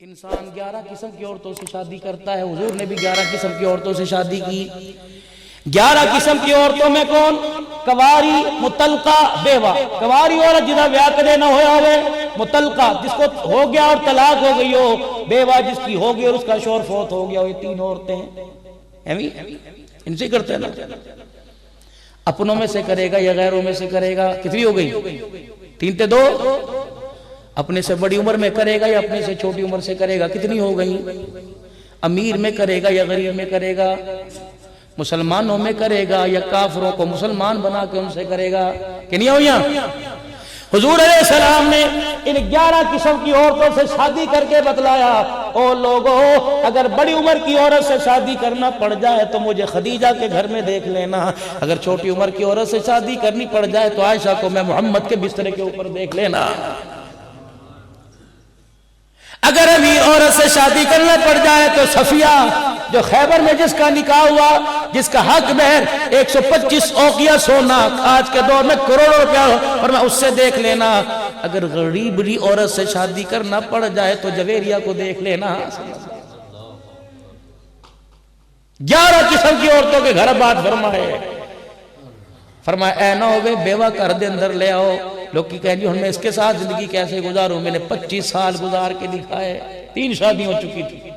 انسان 11 قسم کی عورتوں سے شادی کرتا ہے. حضور نے بھی 11 قسم کی عورتوں سے شادی کی. 11 قسم کی عورتوں میں کون؟ کواری، مطلقہ، بیوہ. کواری عورت جدا بیاہ کدے نہ ہویا ہوئے، مطلقہ جس کو ہو گیا اور طلاق ہو گئی ہو، بیوہ جس کی ہو گئی اور اس کا شوہر فوت ہو گیا ہو. یہ 3 عورتیں ہیں. ان سے کرتے ہیں نا. اپنوں میں سے کرے گا یا غیروں میں سے کرے گا؟ کتنی ہو گئی؟ 3 تے 2. اپنے سے بڑی عمر میں کرے گا یا اپنے سے چھوٹی عمر سے کرے گا؟ کتنی ہو گئی؟ امیر میں کرے گا یا غریب میں کرے گا؟ مسلمانوں میں کرے گا یا کافروں کو مسلمان بنا کے ان سے کرے گا؟ کہ نہیں ہوئیاں؟ حضور علیہ السلام نے ان 11 قسم کی عورتوں سے شادی کر کے بتلایا، او لوگو اگر بڑی عمر کی عورت سے شادی کرنا پڑ جائے تو مجھے خدیجہ کے گھر میں دیکھ لینا. اگر چھوٹی عمر کی عورت سے شادی کرنی پڑ جائے تو عائشہ کو میں محمد کے بستر کے اوپر دیکھ لینا. اگر امیر عورت سے شادی کرنا پڑ جائے تو صفیہ جو خیبر میں جس کا نکاح ہوا، جس کا حق مہر 125 اوقیہ سونا آج کے دور میں کروڑوں روپیہ، اور میں اس سے دیکھ لینا. اگر غریبی عورت سے شادی کرنا پڑ جائے تو جویریہ کو دیکھ لینا. 11 قسم کی عورتوں کے گھر بات فرمائے. فرمایا اے نہ ہوئے بیوہ کر دے اندر لے آؤ. لوگ کی کہیں جی میں اس کے ساتھ زندگی کیسے گزاروں؟ میں نے 25 سال گزار کے دکھائے. 3 شادی ہو چکی تھی.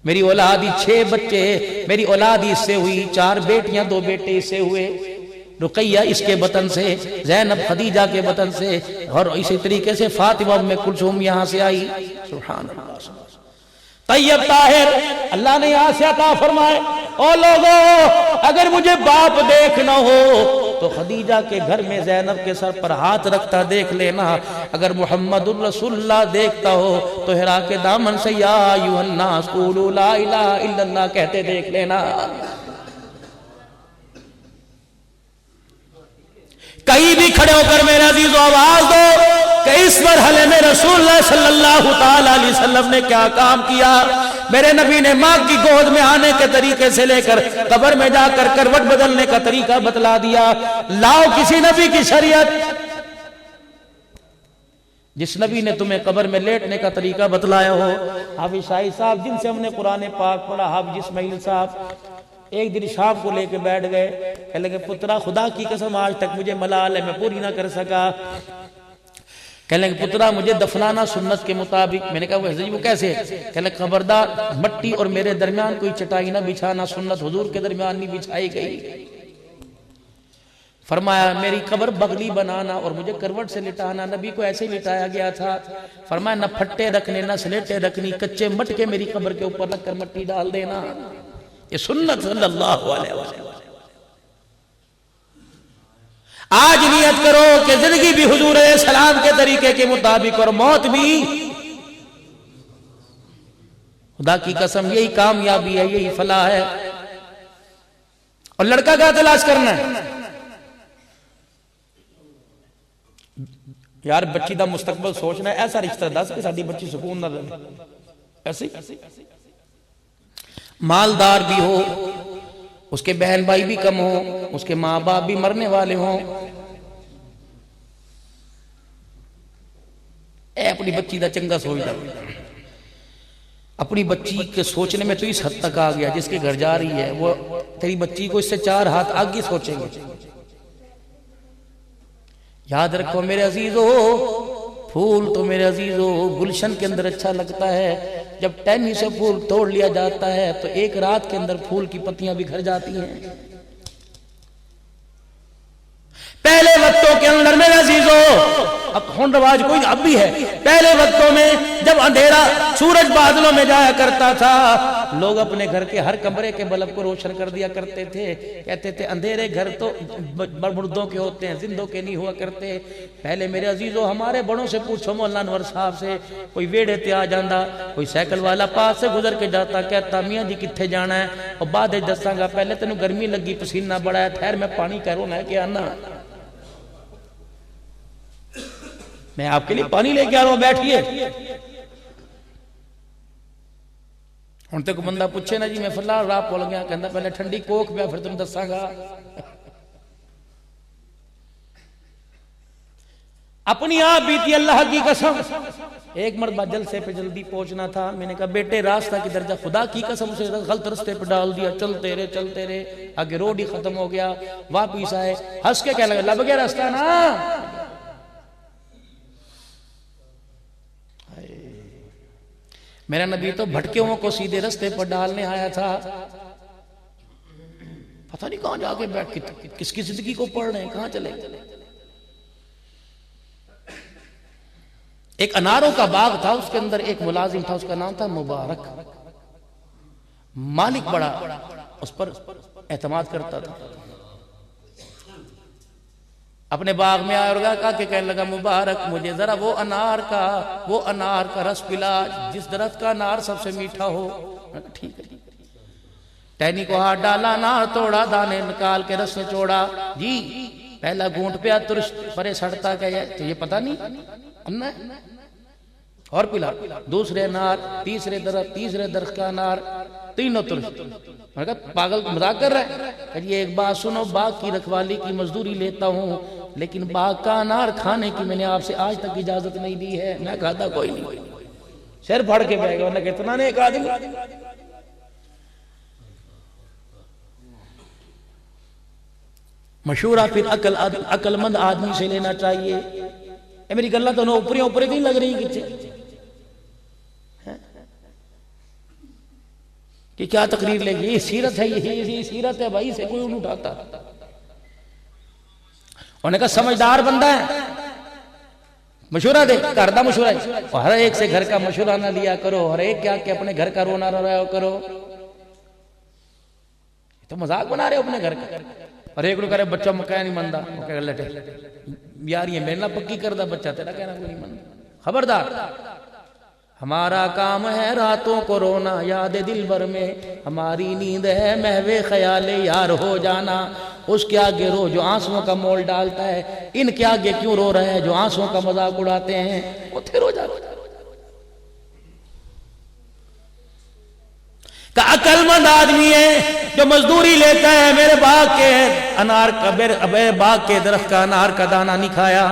میری اولادی 6 بچے، میری اولادی اس سے ہوئی. 4 بیٹیاں 2 بیٹے اس سے ہوئے. رقیہ اس کے بطن سے، زینب خدیجہ کے بطن سے، اور اسی طریقے سے فاطمہ ام کلثوم یہاں سے آئی. سبحان اللہ. طیب طاہر اللہ نے یہاں سے عطا فرمائے. او لوگو اگر مجھے باپ دیکھنا ہو تو خدیجہ کے گھر میں زینب کے سر پر ہاتھ رکھتا دیکھ لینا. اگر محمد الرسول اللہ دیکھتا ہو تو ہرا کے دامن سے یا ایھا الناس قولوا لا الہ الا اللہ کہتے دیکھ لینا. کہیں بھی کھڑے ہو کر میرے عزیزو آواز دو کہ اس مرحلے میں رسول اللہ صلی اللہ تعالی علیہ وسلم نے کیا کام کیا. میرے نبی نے ماں کی گود میں آنے کے طریقے سے لے کر قبر میں جا کر کروٹ بدلنے کا طریقہ بتلا دیا. لاؤ کسی نبی کی شریعت. جس نبی نے تمہیں قبر میں لیٹنے کا طریقہ بتلایا ہو. حافظ شاہی صاحب جن سے ہم نے قرآن پاک پڑھا، حافظ اسماعیل صاحب ایک دن شام کو لے کے بیٹھ گئے. کہنے لگے پترا خدا کی قسم آج تک مجھے ملال ہے، میں پوری نہ کر سکا. کہنے لگے پترا مجھے دفنانا سنت کے مطابق. میں نے کہا وہ کیسے؟ کہنے لگے خبردار مٹی اور میرے درمیان کوئی چٹائی نہ بچھانا، سنت حضور کے درمیان نہیں بچھائی گئی. فرمایا میری قبر بغلی بنانا اور مجھے کروٹ سے لٹانا. نبی کو ایسے لٹایا گیا تھا. فرمایا نہ پھٹے رکھنے نہ سلیٹے رکھنی، کچے مٹکے میری قبر کے اوپر رکھ کر مٹی ڈال دینا. یہ سنت صلی اللہ علیہ وسلم. آج نیت کرو کہ زندگی بھی حضور علیہ السلام کے طریقے کے مطابق اور موت بھی. خدا کی قسم یہی کامیابی ہے، یہی فلاح ہے. اور لڑکا کا تلاش کرنا ہے. یار بچی دا مستقبل سوچنا ہے. ایسا رشتہ دس کہ ساڈی بچی سکون نہ رہے. ایسے مالدار بھی ہو، اس کے بہن بھائی بھی کم ہو، اس کے ماں باپ بھی مرنے والے ہوں. اے اپنی بچی دا چنگا سوچ دا. اپنی بچی کے سوچنے میں تو اس حد تک آ گیا جس کے گھر جا رہی ہے وہ تیری بچی کو اس سے 4 ہاتھ آگے سوچیں گے. یاد رکھو میرے عزیزو، پھول تو میرے عزیزو گلشن کے اندر اچھا لگتا ہے. جب ٹہنی سے پھول توڑ لیا جاتا ہے تو ایک رات کے اندر پھول کی پتیاں بکھر جاتی ہیں. پہلے وقتوں کے اندر میرے عزیزو، اب ہن رواج کوئی اب بھی ہے، پہلے وقتوں میں جب اندھیرا سورج بادلوں میں جایا کرتا تھا، لوگ اپنے گھر کے ہر کمرے کے بلب کو روشن کر دیا کرتے تھے. کہتے تھے اندھیرے گھر تو مردوں کے ہوتے ہیں، زندوں کے نہیں ہوا کرتے. پہلے میرے عزیزو ہمارے بڑوں سے پوچھو، مولانا انور صاحب سے، کوئی ویڑے تے آ جاندہ، کوئی سائیکل والا پاس سے گزر کے جاتا، کہتا میاں جی کتھے جانا ہے؟ اور بعد دساں گا پہلے تینوں گرمی لگی پسینہ بڑا ہے، ٹھہر میں پانی کہہ رہا ہے کہ آنا، میں آپ کے لیے پانی لے کے آ رہا ہوں، بیٹھئے. ہن تے کو بندہ پوچھے نا جی میں فلاں راہ پول گیا، کہندا پہلے ٹھنڈی کوک پیا پھر تم دساں گا. اپنی آپ بیتی اللہ کی قسم. ایک مرتبہ جلسے پہ جلدی پہنچنا تھا. میں نے کہا بیٹے راستہ کی درجہ خدا کی قسم سے غلط رستے پہ ڈال دیا. چلتے رہے آگے روڈ ہی ختم ہو گیا. واپس آئے ہنس کے کہنے لگا لب گیا راستہ نا. میرا نبی تو بھٹکیوں کو سیدھے رستے پر ڈالنے آیا تھا. پتہ نہیں کہاں جا کے بیٹھ کس کی زندگی کو پڑھ رہے ہیں, کہاں چلے. ایک اناروں کا باغ تھا, اس کے اندر ایک ملازم تھا, اس کا نام تھا مبارک. مالک بڑا اس پر اعتماد کرتا تھا. اپنے باغ میں آیا اور کہا کہ کہنے لگا مبارک مجھے ذرا وہ انار کا رس پلا جس درخت کا انار سب سے میٹھا ہو. ٹھیک ہے. ٹہنی کو ہاتھ ڈالا, انار توڑا, دانے نکال کے رس سے چوڑا. جی پہلا گھونٹ پیا ترش پرے سڑتا کہ تو یہ پتہ نہیں انا ہے, اور پلا. دوسرے انار, تیسرے درخت کا انار, تینوں ترش. میں نے کہا پاگل مذاق کر رہا ہے. کہ یہ ایک بات سنو, باغ کی رکھوالی کی مزدوری لیتا ہوں لیکن باغ کا انار کھانے کی میں نے آپ سے آج تک اجازت نہیں دی ہے. میں کہا تھا کوئی نہیں. سر پھڑ کے بیٹھ گیا. انہوں نے کہا اتنا نہیں ایک آدمی. مشورہ پھر عقل مند آدمی سے لینا چاہیے. اے میری گلہ تو اوپری نہیں لگ رہی کچھ کہ کیا تقریر لے گی. یہ سیرت ہے, یہ سیرت ہے بھائی, سے کوئی نہیں اٹھاتا. انہوں نے کہا سمجھدار بندہ ہے, مشورہ دے. کردہ مشورہ ہے. ہر ایک سے گھر کا مشورہ نہ لیا کرو, ہر ایک کیا کہ اپنے گھر کا رونا رہا کرو. تو مذاق بنا رہے ہو اپنے گھر کا. اور ایک لوگ کہہ رہے بچہ مکہ نہیں مندہ. وہ کہہ لٹے یار یہ میرے نہ پکی کردہ بچہ, تیرا کہنا کوئی نہیں مندہ. خبردار, ہمارا کام ہے راتوں کو رونا یاد دل بھر میں, ہماری نیند ہے محو خیال یار ہو جانا. اس کے آگے رو جو آنسوؤں کا مول ڈالتا ہے, ان کے آگے کیوں رو رہے ہیں جو آنسوؤں کا مذاق اڑاتے ہیں. وہ تھے رو جاتا. کہ عقل مند آدمی ہے جو مزدوری لیتا ہے. میرے باغ کے انار کا میرے باغ کے درخت کا انار کا دانہ نہیں کھایا.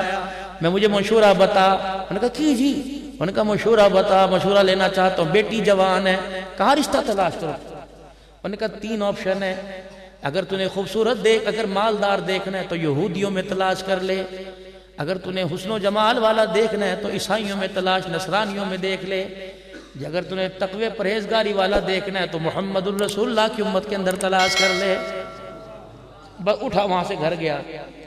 میں مجھے مشورہ بتا. میں نے کہا کی جی. میں نے کہا مشورہ بتا, مشورہ لینا چاہتا ہوں. بیٹی جوان ہے, کہاں رشتہ تلاش کرو. میں نے کہا 3 آپشن ہے. اگر تُنے خوبصورت دیکھ, اگر مالدار دیکھنا ہے تو یہودیوں میں تلاش کر لے. اگر تُنے حسن و جمال والا دیکھنا ہے تو عیسائیوں میں تلاش, نصرانیوں میں دیکھ لے. اگر تُنے تقوی پرہیزگاری والا دیکھنا ہے تو محمد الرسول اللہ کی امت کے اندر تلاش کر لے. بس اٹھا وہاں سے گھر گیا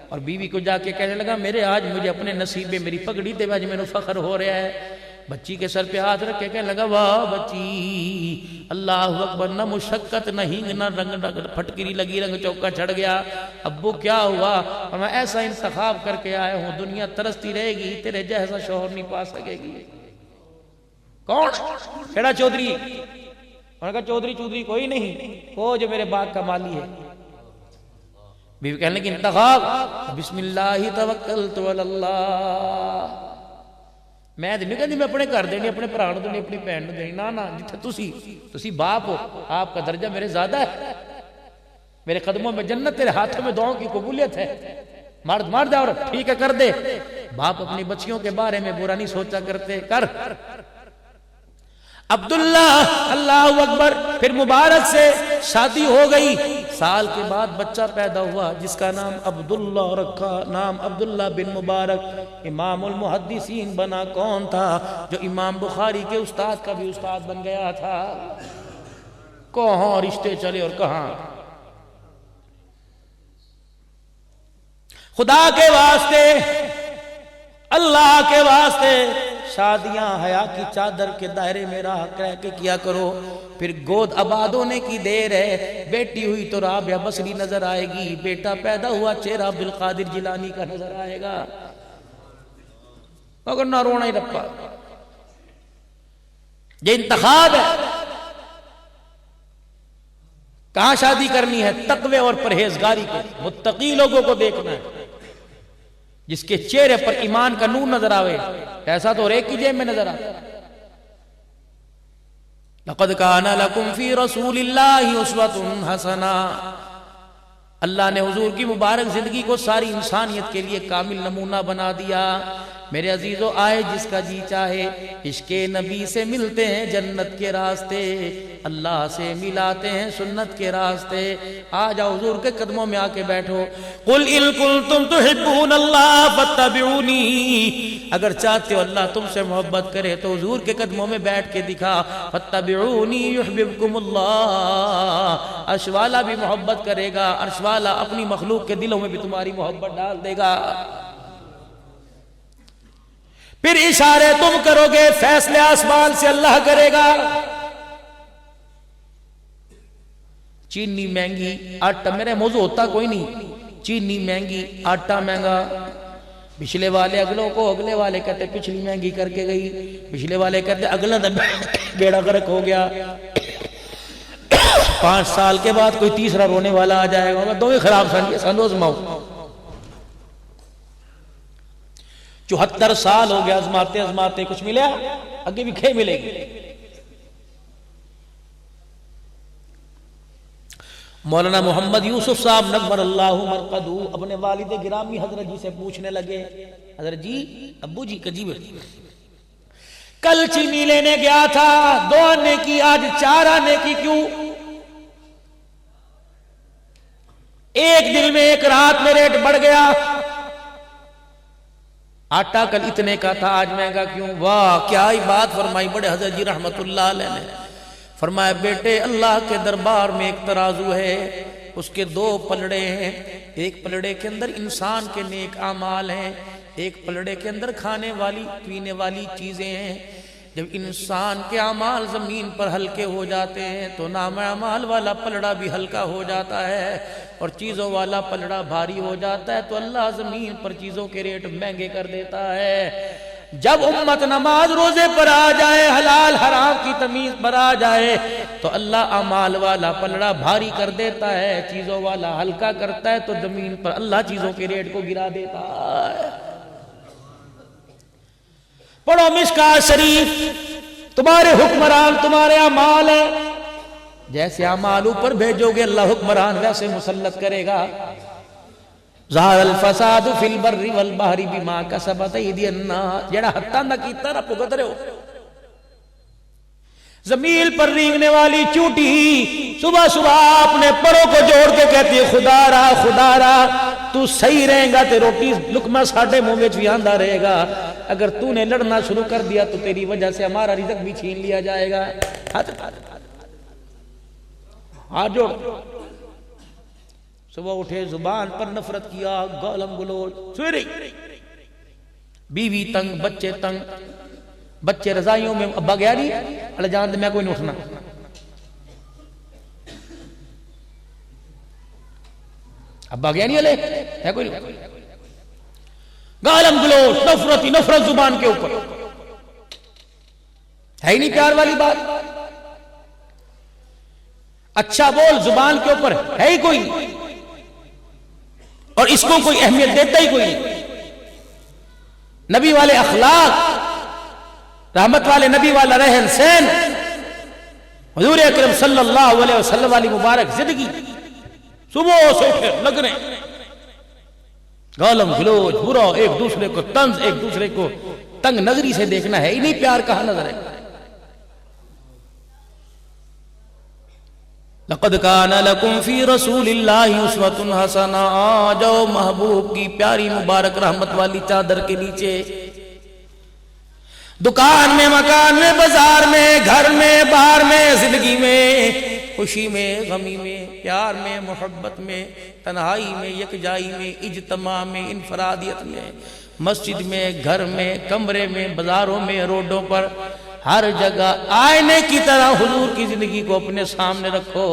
اور بیوی کو جا کے کہنے لگا میرے آج مجھے اپنے نصیب میں میری پگڑی دے, آج میرے فخر ہو رہا ہے. بچی کے سر پہ ہاتھ رکھ کے کہنے لگا واہ بچی, اللہ اکبر, نہ مشقت نہ ہینگ نہ رنگ پھٹکری لگی, رنگ چوکا چڑھ گیا. ابو کیا ہوا؟ اور میں ایسا انتخاب کر کے آیا ہوں, دنیا ترستی رہے گی, تیرے جیسا شوہر نہیں پا سکے گی. کون؟ کیڑا چودھری؟ انہوں نے کہا چودھری کوئی نہیں, وہ جو میرے باغ کا مالی ہے. بیوی کہنے لگی انتخاب, بسم اللہ توکلت علی اللہ. میں نہیں کہتی میں اپنے گھر دینی, اپنے پرا نوں دینی, اپنی بہن نوں دینی. نہ جتھے تسی باپ ہو, آپ کا درجہ میرے زیادہ ہے. میرے قدموں میں جنت, تیرے ہاتھوں میں دعاؤں کی قبولیت ہے. مرد اور ٹھیک ہے کر دے. باپ اپنی بچیوں کے بارے میں برا نہیں سوچا کرتے. کر عبداللہ, اللہ اکبر. پھر مبارک سے شادی ہو گئی. سال کے بعد بچہ پیدا ہوا جس کا نام عبداللہ رکھا, نام عبداللہ بن مبارک. امام المحدثین بنا. کون تھا؟ جو امام بخاری کے استاد کا بھی استاد بن گیا تھا. کہاں رشتے چلے اور کہاں. خدا کے واسطے, اللہ کے واسطے شادیاں حیا کی چادر کے دائرے میں رہ کے کیا کرو. پھر گود آباد ہونے کی دیر ہے. بیٹی ہوئی تو رابعہ بصری نظر آئے گی, بیٹا پیدا ہوا چہرہ عبدالقادر جیلانی کا نظر آئے گا. اگر نہ رونا ہی رپا. یہ انتخاب ہے. کہاں شادی کرنی ہے؟ تقوی اور پرہیزگاری کو, متقی لوگوں کو دیکھنا ہے جس کے چہرے پر ایمان کا نور نظر آوے. ایسا تو اور ایک کی جیب میں نظر آتا. لَقَدْ كَانَ لَكُمْ فِي رَسُولِ اللَّهِ أُسْوَةٌ حَسَنَةٌ. اللہ نے حضور کی مبارک زندگی کو ساری انسانیت کے لیے کامل نمونہ بنا دیا. میرے عزیزو آئے جس کا جی چاہے عشق نبی سے ملتے ہیں جنت کے راستے، اللہ سے ملاتے ہیں سنت کے راستے۔ آ جاؤ حضور کے قدموں میں آ کے بیٹھو۔ قل ان کنتم تحبون اللہ فاتبعونی، اگر چاہتے ہو اللہ تم سے محبت کرے تو حضور کے قدموں میں بیٹھ کے دکھا۔ فاتبعونی یحببکم اللہ، عرش والا بھی محبت کرے گا، عرش والا اپنی مخلوق کے دلوں میں بھی تمہاری محبت ڈال دے گا۔ پھر اشارے تم کرو گے، فیصلے آسمان سے اللہ کرے گا۔ چینی مہنگی، آٹا، میرے موضوع ہوتا کوئی نہیں، چینی مہنگی، آٹا مہنگا، پچھلے والے اگلوں کو، اگلے والے کہتے پچھلی مہنگی کر کے گئی، پچھلے والے کہتے اگلا بیڑا غرق ہو گیا، 5 سال کے بعد کوئی تیسرا رونے والا آ جائے گا، دو ہی خراب سنوز ماؤ۔ 74 سال ہو گیا ازماتے ازماتے، کچھ ملے آگے بھی کھے ملے گی۔ مولانا محمد یوسف صاحب نور اللہ مرقدہ اپنے والد گرامی حضرت جی سے پوچھنے لگے، حضرت جی، ابو جی کجیب، کل چینی لینے گیا تھا 2 آنے کی، آج 4 آنے کی کیوں؟ ایک دن میں 1 رات میں ریٹ بڑھ گیا، آٹا کل اتنے کا تھا آج مہنگا کیوں؟ واہ کیا ہی بات فرمائی بڑے حضرت جی رحمت اللہ علیہ نے۔ فرمایا بیٹے اللہ کے دربار میں ایک ترازو ہے، اس کے 2 پلڑے ہیں، ایک پلڑے کے اندر انسان کے نیک اعمال ہیں، ایک پلڑے کے اندر کھانے والی پینے والی چیزیں ہیں۔ جب انسان کے اعمال زمین پر ہلکے ہو جاتے ہیں تو نام اعمال والا پلڑا بھی ہلکا ہو جاتا ہے، اور چیزوں والا پلڑا بھاری ہو جاتا ہے تو اللہ زمین پر چیزوں کے ریٹ مہنگے کر دیتا ہے۔ جب امت نماز روزے پر آ جائے، حلال حرام کی تمیز پر آ جائے تو اللہ اعمال والا پلڑا بھاری کر دیتا ہے، چیزوں والا ہلکا کرتا ہے تو زمین پر اللہ چیزوں کے ریٹ کو گرا دیتا ہے۔ پڑھو مشکوٰۃ شریف، تمہارے حکمران تمہارے اعمال ہیں، جیسے اعمال اوپر بھیجو گے اللہ حکمران ویسے مسلط کرے گا۔ ظہر الفساد فی البر والبحر بما کسبت ایدی الناس، جڑا ہتھاں دا کیتا رب بھگت رہے ہو۔ زمین پر رینگنے والی چونٹی صبح صبح اپنے پروں کو جوڑ کے کہتی ہے خدا را تو صحیح رہیں گا تے روٹی لقمہ ساڑھے منہ میں بھی آندہ رہے گا، اگر تو نے لڑنا شروع کر دیا تو تیری وجہ سے ہمارا رزق بھی چھین لیا جائے گا۔ ہاتھ جوڑ، صبح اٹھے زبان پر نفرت کیا، گالم گلوچ، سویرے بیوی تنگ، بچے تنگ، بچے رضائیوں میں، ابا گیا نہیں اللہ جان دے میں کوئی نہیں اٹھنا، ابا گیا نہیں علیہ میں کوئی نہیں، گالم گلوچ، نفرت ہی نفرت زبان کے اوپر، ہے ہی نہیں پیار والی بات، اچھا بول زبان کے اوپر ہے ہی کوئی نہیں، اور اس کو کوئی اہمیت دیتا ہی کوئی نہیں۔ نبی والے اخلاق، رحمت والے نبی والا رہن سین، حضور اکرم صلی اللہ علیہ وسلم والی مبارک زندگی، صبح سے اٹھے لگ رہے گالم گلوچ، برا، ایک دوسرے کو طنز، ایک دوسرے کو تنگ نظری سے دیکھنا ہے ہی نہیں، پیار کہاں نظر ہے۔ لقد کان لکم فی رسول اللہ اسوۃ حسنہ، آ جاؤ محبوب کی پیاری مبارک رحمت والی چادر کے نیچے، دکان میں، مکان میں، بازار میں، گھر میں، باہر میں، زندگی میں، خوشی میں، غمی میں، پیار میں، محبت میں، تنہائی میں، یکجائی میں، اجتماع میں، انفرادیت میں، مسجد میں، گھر میں، کمرے میں، بازاروں میں، روڈوں پر، ہر جگہ آئینے کی طرح حضور کی زندگی کو اپنے سامنے رکھو۔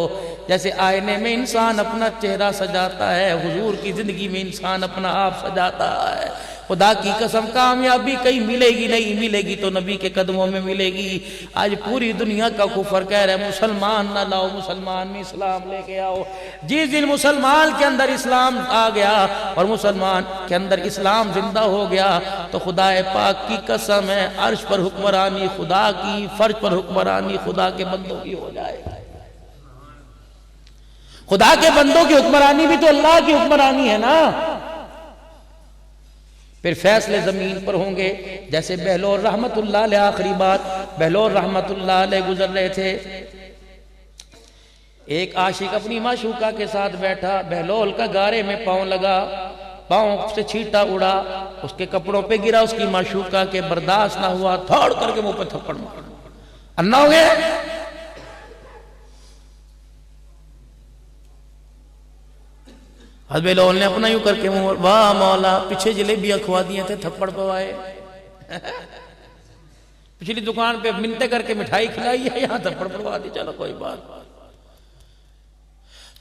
جیسے آئینے میں انسان اپنا چہرہ سجاتا ہے، حضور کی زندگی میں انسان اپنا آپ سجاتا ہے۔ خدا کی قسم کامیابی کہیں ملے گی نہیں ملے گی تو نبی کے قدموں میں ملے گی۔ آج پوری دنیا کا کفر کہہ رہے ہیں مسلمان نہ لاؤ، مسلمان میں اسلام لے کے آؤ۔ جس دن مسلمان کے اندر اسلام آ گیا اور مسلمان کے اندر اسلام زندہ ہو گیا تو خدا پاک کی قسم ہے عرش پر حکمرانی خدا کی، فرش پر حکمرانی خدا کے بندوں کی ہو جائے گا۔ خدا کے بندوں کی حکمرانی بھی تو اللہ کی حکمرانی ہے نا۔ پھر فیصلے زمین پر ہوں گے. جیسے بہلول رحمت اللہ علیہ، آخری بات، بہلول رحمت اللہ علیہ گزر رہے تھے، ایک عاشق اپنی معشوقہ کے ساتھ بیٹھا، بہلول کا گارے میں پاؤں لگا، پاؤں سے چھیٹا اڑا، اس کے کپڑوں پہ گرا، اس کی معشوقہ کے برداشت نہ ہوا، تھوڑ کر کے منہ پہ تھپڑ مارا. انا ہو گئے. حضرت بہلول نے اپنا یوں کر کے منہ، واہ مولا، پیچھے جلیبیاں کھوا دیے تھے، تھپڑ پوائے. پچھلی دکان پہ منتیں کر کے مٹھائی کھلائی ہے، یہاں تھپڑ پڑوا دی. چلو کوئی بات.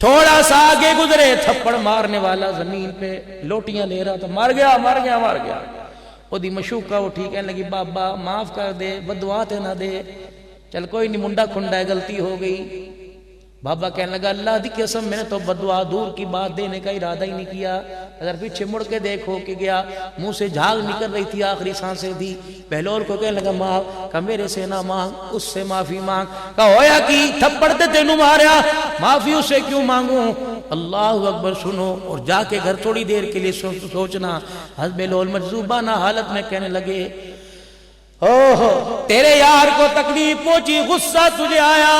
تھوڑا سا آگے گزرے، تھپڑ مارنے والا زمین پہ لوٹیاں لے رہا تھا، مار گیا مار گیا مار گیا. وہ دی مشوقہ اٹھی کہنے لگی بابا معاف کر دے، بددعا تے نہ دے. چل کوئی نہیں، منڈا کھنڈا ہے، غلطی ہو گئی. بابا کہنے لگا اللہ دی قسم میں نے تو بددعا دور کی بات دینے کا ارادہ ہی نہیں کیا. اگر پیچھے مڑ کے دیکھو کہ گیا، منہ سے جھاگ نکل رہی تھی، آخری سانسیں تھی. بہلول کو کہنے لگا معاف. کہا میرے سے نہ مانگ، اس سے معافی مانگ. کہا ہویا کی تھپڑ تے تینوں ماریا، معافی اس سے کیوں مانگوں. اللہ اکبر. سنو اور جا کے گھر تھوڑی دیر کے لیے سوچنا. حضرت بہلول مجذوبانہ حالت میں کہنے لگے اوہ تیرے یار کو تکلیف پہنچی، غصہ تجھے آیا،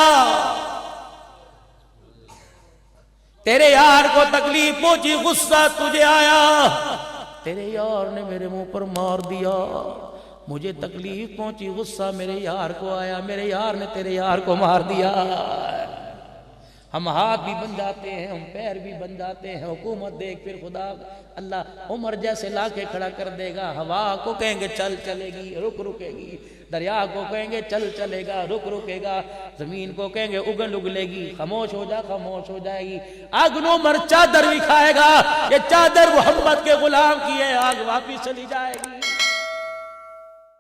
تیرے یار کو تکلیف پہنچی، غصہ تجھے آیا، تیرے یار نے میرے منہ پر مار دیا، مجھے تکلیف پہنچی، غصہ میرے یار کو آیا، میرے یار نے تیرے یار کو مار دیا. ہم ہاتھ بھی بن جاتے ہیں، ہم پیر بھی بن جاتے ہیں. حکومت دیکھ پھر خدا اللہ عمر جیسے لا کے کھڑا کر دے گا. ہوا کو کہیں گے چل چلے گی، رک رکے گی. دریا کو کہیں گے چل چلے گا، رک رکے گا. زمین کو کہیں گے اگل اگلے گی، خاموش ہو جا، خاموش ہو جائے گی. آگ نو مر چادر بھی کھائے گا، یہ چادر محمد کے غلام کی ہے، آگ واپس چلی جائے گی.